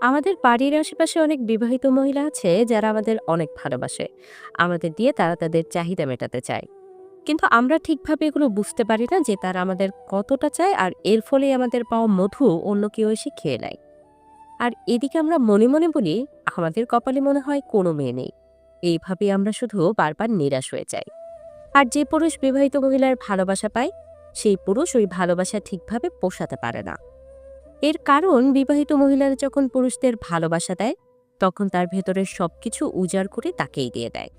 আমাদের বাড়ির আশেপাশে অনেক বিবাহিত মহিলা আছে যারা আমাদের অনেক ভালোবাসে। আমাদের দিয়ে তারা তাদের চাহিদা মেটাতে চায়। কিন্তু আমরা ঠিকভাবে এগুলো বুঝতে পারি না যে তারা আমাদের কতটা চায়, আর এর ফলে আমাদের পাওয়া মধু অন্য কেউ এসে খেয়ে নেয়। আর এদিকে আমরা মনে মনে বলি, আমাদের কপালে মনে হয় কোনো মেয়ে নেই। এইভাবে আমরা শুধু বারবার নিরাশ হয়ে যাই। আর যে পুরুষ বিবাহিত মহিলার ভালোবাসা পায়, সেই পুরুষ ওই ভালোবাসা ঠিকভাবে পোষাতে পারে না। এর কারণ, বিবাহিত মহিলারা যখন পুরুষদের ভালোবাসা দেয়, তখন তার ভেতরের সবকিছু উজাড় করে তাকেই দিয়ে দেয়।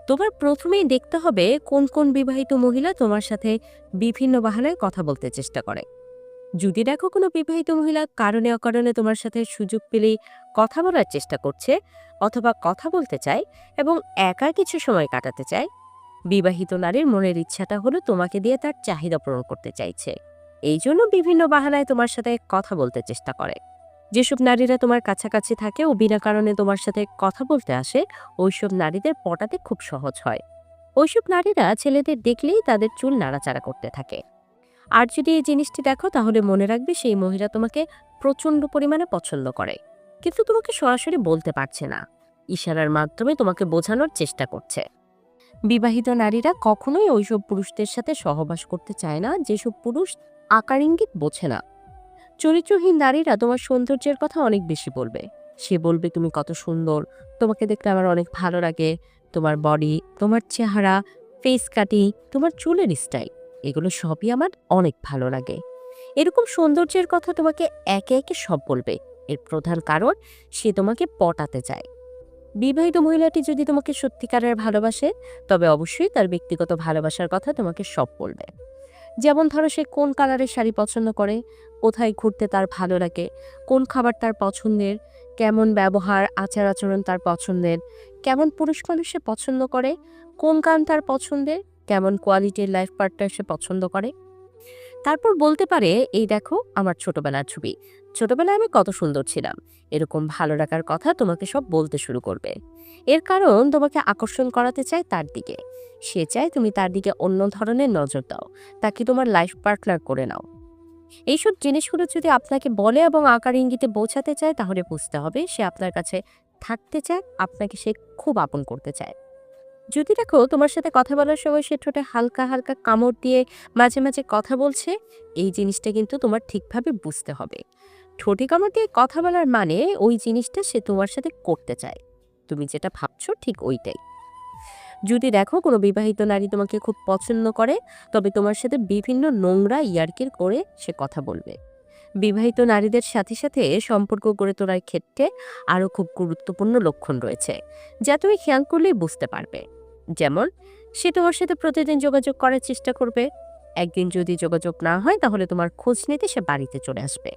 তোমার প্রথমেই দেখতে হবে কোন কোন বিবাহিত মহিলা তোমার সাথে বিভিন্ন বাহানায় কথা বলতে চেষ্টা করে। যদি দেখো কোনো বিবাহিত মহিলা কারণে অকারণে তোমার সাথে সুযোগ পেলেই কথা বলার চেষ্টা করছে, অথবা কথা বলতে চায় এবং একা কিছু সময় কাটাতে চায়, বিবাহিত নারীর মনের ইচ্ছাটা হলো তোমাকে দিয়ে তার চাহিদা পূরণ করতে চাইছে। এই জন্য বিভিন্ন বাহানায় তোমার সাথে কথা বলতে চেষ্টা করে। যেসব নারীরা তোমার কাছাকাছি থাকে ও বিনা কারণে তোমার সাথে কথা বলতে আসে, ওইসব নারীদের পটাতে খুব সহজ হয়। ওইসব নারীরা ছেলেদের দেখলেই তাদের চুল নাড়াচাড়া করতে থাকে। আর যদি এই জিনিসটি দেখো, তাহলে মনে রাখবে সেই মহিলা তোমাকে প্রচন্ড পরিমাণে পছন্দ করে, কিন্তু তোমাকে সরাসরি বলতে পারছে না, ইশারার মাধ্যমে তোমাকে বোঝানোর চেষ্টা করছে। বিবাহিত নারীরা কখনোই ওইসব পুরুষদের সাথে সহবাস করতে চায় না যেসব পুরুষ আকার ইঙ্গিত বোঝে না। চরিত্রহীন নারীরা তোমার সৌন্দর্যের কথা অনেক বেশি বলবে। সে বলবে তুমি কত সুন্দর, তোমাকে দেখলে আমার অনেক ভালো লাগে, তোমার বডি, তোমার চেহারা, ফেস কাটিং, তোমার চুলের স্টাইল, এগুলো সবই আমার অনেক ভালো লাগে। এরকম সৌন্দর্যের কথা তোমাকে একে একে সব বলবে। এর প্রধান কারণ, সে তোমাকে পটাতে চায়। বিবাহিত মহিলাটি যদি তোমাকে সত্যিকারের ভালোবাসে, তবে অবশ্যই তার ব্যক্তিগত ভালোবাসার কথা তোমাকে সব বলবে। যেমন ধরো, সে কোন কালারের শাড়ি পছন্দ করে, কোথায় ঘুরতে তার ভালো লাগে, কোন খাবার তার পছন্দের, কেমন ব্যবহার আচার আচরণ তার পছন্দের, কেমন পুরুষ মানুষ সে পছন্দ করে, কোন গান তার পছন্দের, কেমন কোয়ালিটির লাইফ পার্টনার সে পছন্দ করে। তারপর বলতে পারে, এই দেখো আমার ছোটবেলার ছবি, ছোটবেলায় আমি কত সুন্দর ছিলাম। এরকম ভালো লাগার কথা তোমাকে সব বলতে শুরু করবে। এর কারণ, তোমাকে আকর্ষণ করাতে চায় তার দিকে। সে চায় তুমি তার দিকে অন্য ধরনের নজর দাও, তাকে তোমার লাইফ পার্টনার করে নাও। এইসব জিনিসগুলো যদি আপনাকে বলে এবং আকার ইঙ্গিতে বোঝাতে চায়, তাহলে বুঝতে হবে সে আপনার কাছে থাকতে চায়, আপনাকে সে খুব আপন করতে চায়। যদি দেখো তোমার সাথে কথা বলার সময় সে ঠোঁটে হালকা হালকা কামড় দিয়ে মাঝে মাঝে কথা বলছে, এই জিনিসটা কিন্তু তোমার ঠিকভাবে বুঝতে হবে। ঠোঁটে কামড় দিয়ে কথা বলার মানে ওই জিনিসটা সে তোমার সাথে করতে চায়। তুমি যেটা ভাবছো ঠিক ওইটাই। যদি দেখো কোনো বিবাহিত নারী তোমাকে খুব পছন্দ করে, তবে তোমার সাথে বিভিন্ন নোংরা ইয়ার্কির করে সে কথা বলবে। বিবাহিত নারীদের সাথে সাথে সম্পর্ক গড়ে তোলার ক্ষেত্রে আরও খুব গুরুত্বপূর্ণ লক্ষণ রয়েছে, যা তুমি খেয়াল করলেই বুঝতে পারবে। যেমন, সে তোমার সাথে প্রতিদিন যোগাযোগ করার চেষ্টা করবে। একদিন যদি যোগাযোগ না হয়, তাহলে তোমার খোঁজ নিতে সে বাড়িতে চলে আসবে।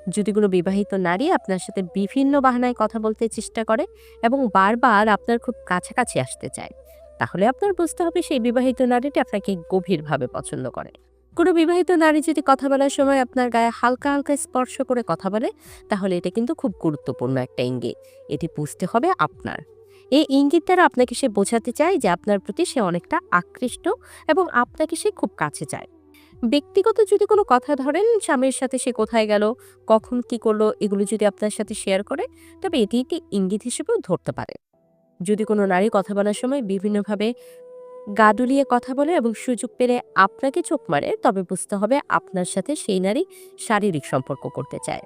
যদি কোনো বিবাহিত নারী আপনার সাথে বিভিন্ন বাহানায় কথা বলতে চেষ্টা করে এবং বারবার আপনার খুব কাছাকাছি আসতে চায়, তাহলে আপনার বুঝতে হবে সেই বিবাহিত নারীটি আপনাকে গভীরভাবে পছন্দ করে। কোনো বিবাহিত নারী যদি কথা বলার সময় আপনার গায়ে হালকা হালকা স্পর্শ করে কথা বলে, তাহলে এটা কিন্তু খুব গুরুত্বপূর্ণ একটা ইঙ্গিত। এটি বুঝতে হবে আপনার। এই ইঙ্গিত দ্বারা আপনাকে সে বোঝাতে চায় যে আপনার প্রতি সে অনেকটা আকৃষ্ট এবং আপনাকে সে খুব কাছে চায়। ব্যক্তিগত যদি কোনো কথা ধরেন, স্বামীর সাথে সে কোথায় গেল, কখন কি করলো, এগুলো যদি আপনার সাথে শেয়ার করে, তবে এটি একটি ইঙ্গিত হিসেবেও ধরতে পারে। যদি কোনো নারী কথা বলার সময় বিভিন্নভাবে গা দুলিয়ে কথা বলে এবং সুযোগ পেলে আপনাকে চোখ মারে, তবে বুঝতে হবে আপনার সাথে সেই নারী শারীরিক সম্পর্ক করতে চায়।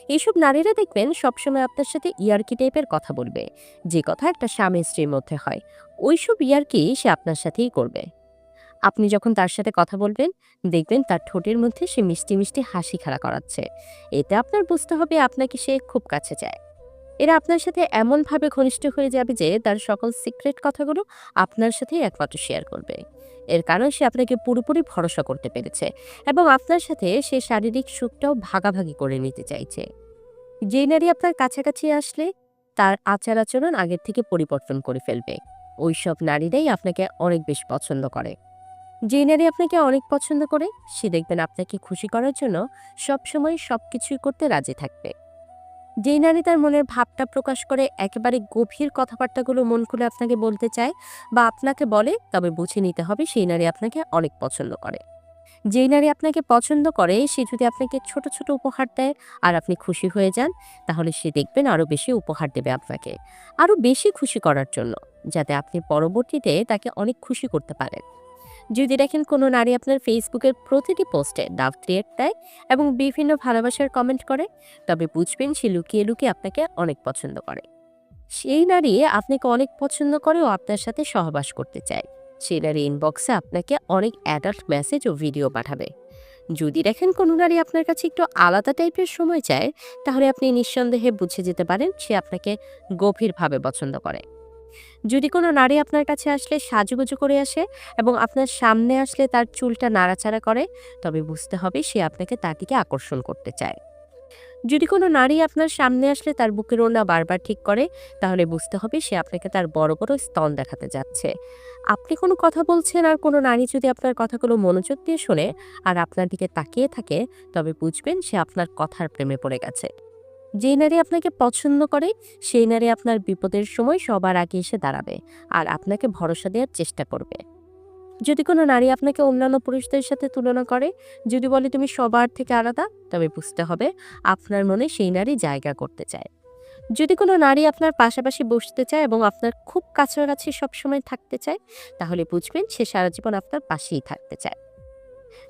এইসব নারীরা দেখবেন সবসময় আপনার সাথে ইয়ার্কি টাইপের কথা বলবে, যে কথা একটা স্বামী স্ত্রীর মধ্যে হয়। ওইসব ইয়ার্কি সে আপনার সাথেই করবে। আপনি যখন তার সাথে কথা বলবেন, দেখবেন তার ঠোঁটের মধ্যে সে মিষ্টি মিষ্টি হাসি খেলা করাচ্ছে। এতে আপনার বুঝতে হবে আপনাকে সে খুব কাছে চায়। এরা আপনার সাথে এমনভাবে ঘনিষ্ঠ হয়ে যাবে যে তার সকল সিক্রেট কথাগুলো আপনার সাথেই একমাত্র শেয়ার করবে। এর কারণ, সে আপনাকে পুরোপুরি ভরসা করতে পেরেছে এবং আপনার সাথে সে শারীরিক সুখটাও ভাগাভাগি করে নিতে চাইছে। যে নারী আপনার কাছাকাছি আসলে তার আচার আচরণ আগের থেকে পরিবর্তন করে ফেলবে, ওইসব নারীরাই আপনাকে অনেক বেশি পছন্দ করে। যে নারী আপনাকে অনেক পছন্দ করে, সে দেখবেন আপনাকে খুশি করার জন্য সবসময় সবকিছুই করতে রাজি থাকবে। যেই নারী তার মনের ভাবটা প্রকাশ করে একেবারে গভীর কথাবার্তাগুলো মন খুলে আপনাকে বলতে চায় বা আপনাকে বলে, তবে বুঝে নিতে হবে সেই নারী আপনাকে অনেক পছন্দ করে। যেই নারী আপনাকে পছন্দ করে সে যদি আপনাকে ছোট ছোট উপহার দেয় আর আপনি খুশি হয়ে যান, তাহলে সে দেখবেন আরো বেশি উপহার দেবে আপনাকে, আরো বেশি খুশি করার জন্য, যাতে আপনি পরবর্তীতে তাকে অনেক খুশি করতে পারেন। যদি দেখেন কোনো নারী আপনার ফেসবুকের প্রতিটি পোস্টে লাভ ক্রিয়েট দেয় এবং বিভিন্ন ভালোবাসার কমেন্ট করে, তবে বুঝবেন সে লুকিয়ে লুকিয়ে আপনাকে অনেক পছন্দ করে। সেই নারী আপনাকে অনেক পছন্দ করে ও আপনার সাথে সহবাস করতে চায়। সেই নারী ইনবক্সে আপনাকে অনেক অ্যাডাল্ট মেসেজ ও ভিডিও পাঠাবে। যদি দেখেন কোনো নারী আপনার কাছে একটু আলাদা টাইপের সময় চায়, তাহলে আপনি নিঃসন্দেহে বুঝে যেতে পারেন সে আপনাকে গভীরভাবে পছন্দ করে। যদি কোনো নারী আপনার কাছে আসলে সাজুগুজু করে আসে এবং আপনার সামনে আসলে তার চুলটা নাড়াচাড়া করে, তবে বুঝতে হবে সে আপনাকে তার দিকে আকর্ষণ করতে চায়। যদি কোনো নারী আপনার সামনে আসলে তার বুকের ওড়না বারবার ঠিক করে, তাহলে বুঝতে হবে সে আপনাকে তার বড় বড় স্তন দেখাতে যাচ্ছে। আপনি কোনো কথা বলছেন আর কোনো নারী যদি আপনার কথাগুলো মনোযোগ দিয়ে শোনে আর আপনার দিকে তাকিয়ে থাকে, তবে বুঝবেন সে আপনার কথার প্রেমে পড়ে গেছে। যেই নারী আপনাকে পছন্দ করে সেই নারী আপনার বিপদের সময় সবার আগে এসে দাঁড়াবে আর আপনাকে ভরসা দেওয়ার চেষ্টা করবে। যদি কোনো নারী আপনাকে অন্যান্য পুরুষদের সাথে তুলনা করে, যদি বলে তুমি সবার থেকে আলাদা, তবে বুঝতে হবে আপনার মনে সেই নারী জায়গা করতে চায়। যদি কোনো নারী আপনার পাশাপাশি বসতে চায় এবং আপনার খুব কাছাকাছি সবসময় থাকতে চায়, তাহলে বুঝবেন সে সারা জীবন আপনার পাশেই থাকতে চায়।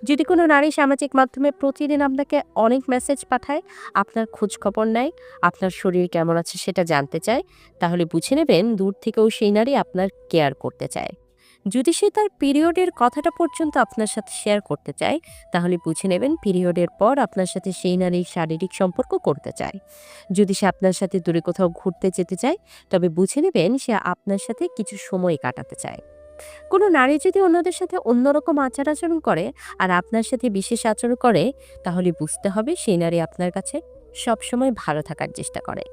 যদি কোনো নারী সামাজিক মাধ্যমে প্রতিদিন আপনাকে অনেক মেসেজ পাঠায়, আপনার খোঁজ খবর নেয়, আপনার শরীর কেমন আছে সেটা জানতে চায়, তাহলে বুঝে নেবেন দূর থেকেও সেই নারী আপনার কেয়ার করতে চায়। যদি সে তার পিরিয়ডের কথাটা পর্যন্ত আপনার সাথে শেয়ার করতে চায়, তাহলে বুঝে নেবেন পিরিয়ডের পর আপনার সাথে সেই নারীর শারীরিক সম্পর্ক করতে চায়। যদি সে আপনার সাথে দূরে কোথাও ঘুরতে যেতে চায়, তবে বুঝে নেবেন সে আপনার সাথে কিছু সময় কাটাতে চায়। কোনো নারী যদি অন্যদের সাথে অন্যরকম আচার আচরণ করে আর আপনার সাথে বিশেষ আচরণ করে, তাহলে বুঝতে হবে সেই নারী আপনার কাছে সবসময় ভালো থাকার চেষ্টা করে।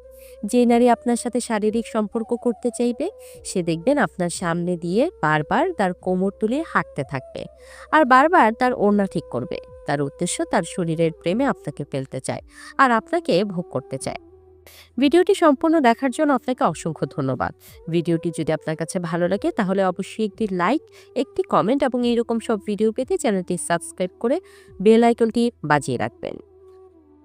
যে নারী আপনার সাথে শারীরিক সম্পর্ক করতে চাইবে, সে দেখবেন আপনার সামনে দিয়ে বারবার তার কোমর তুলে হাঁটতে থাকবে আর বারবার তার ওড়না ঠিক করবে। তার উদ্দেশ্য তার শরীরের প্রেমে আপনাকে ফেলতে চায় আর আপনাকে ভোগ করতে চায়। ভিডিওটি সম্পূর্ণ দেখার জন্য আপনাকে অসংখ্য ধন্যবাদ। ভিডিওটি যদি আপনার কাছে ভালো লাগে তাহলে অবশ্যই একটি লাইক, একটি কমেন্ট এবং এইরকম সব ভিডিও পেতে চ্যানেলটি সাবস্ক্রাইব করে বেল আইকনটি বাজিয়ে রাখবেন।